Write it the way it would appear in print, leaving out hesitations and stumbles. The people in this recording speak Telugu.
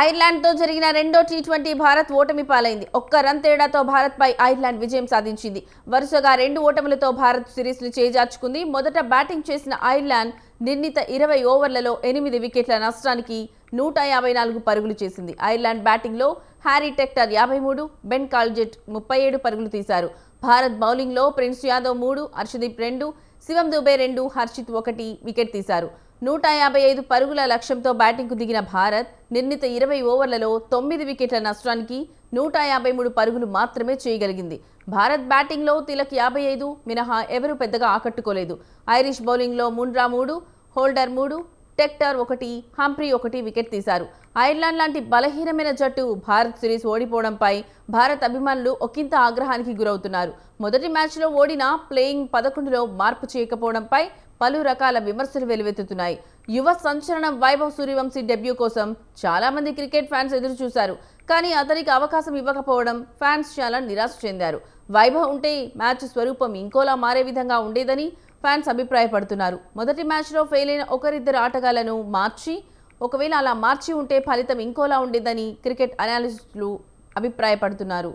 ఐర్లాండ్తో జరిగిన రెండో టీ20 భారత్ ఓటమి పాలైంది. ఒక్క రన్ తేడాతో భారత్పై ఐర్లాండ్ విజయం సాధించింది. వరుసగా 2 ఓటములతో భారత్ సిరీస్ను చేజార్చుకుంది. మొదట బ్యాటింగ్ చేసిన ఐర్లాండ్ నిర్ణీత 20 ఓవర్లలో 8 వికెట్ల నష్టానికి 154 పరుగులు చేసింది. ఐర్లాండ్ బ్యాటింగ్లో హ్యారీ టెక్టర్ 53, బెన్ కాల్జెట్ 37 పరుగులు తీశారు. భారత్ బౌలింగ్లో ప్రిన్స్ యాదవ్ 3, హర్షదీప్ 2, శివం దుబే 2, హర్షిత్ 1 వికెట్ తీశారు. 155 పరుగుల లక్ష్యంతో బ్యాటింగ్కు దిగిన భారత్ నిర్ణీత 20 ఓవర్లలో 9 వికెట్ల నష్టానికి 153 పరుగులు మాత్రమే చేయగలిగింది. భారత్ బ్యాటింగ్లో తిలక్ 55 మినహా ఎవరూ పెద్దగా ఆకట్టుకోలేదు. ఐరిష్ బౌలింగ్లో మున్రా 3, హోల్డర్ 3, టెక్టర్ 1, హంప్రీ 1 వికెట్ తీశారు. ఐర్లాండ్ లాంటి బలహీనమైన జట్టు భారత్ సిరీస్ ఓడిపోవడంపై భారత్ అభిమానులు ఒకంత ఆగ్రహానికి గురవుతున్నారు. మొదటి మ్యాచ్లో ఓడిన ప్లేయింగ్ 11లో మార్పు చేయకపోవడంపై పలు రకాల విమర్శలు వెలువెత్తుతున్నాయి. యువ సంచలనం వైభవ్ సూర్యవంశీ డెబ్యూ కోసం చాలా మంది క్రికెట్ ఫ్యాన్స్ ఎదురు చూశారు. కానీ అతనికి అవకాశం ఇవ్వకపోవడం ఫ్యాన్స్ చాలా నిరాశ చెందారు. వైభవ్ ఉంటే మ్యాచ్ స్వరూపం ఇంకోలా మారే విధంగా ఉండేదని ఫ్యాన్స్ అభిప్రాయపడుతున్నారు. మొదటి మ్యాచ్లో ఫెయిల్ అయిన ఒకరిద్దరు ఆటగాళ్లను ఒకవేళ అలా మార్చి ఉంటే ఫలితం ఇంకోలా ఉండేదని క్రికెట్ అనాలిస్టులు అభిప్రాయపడుతున్నారు.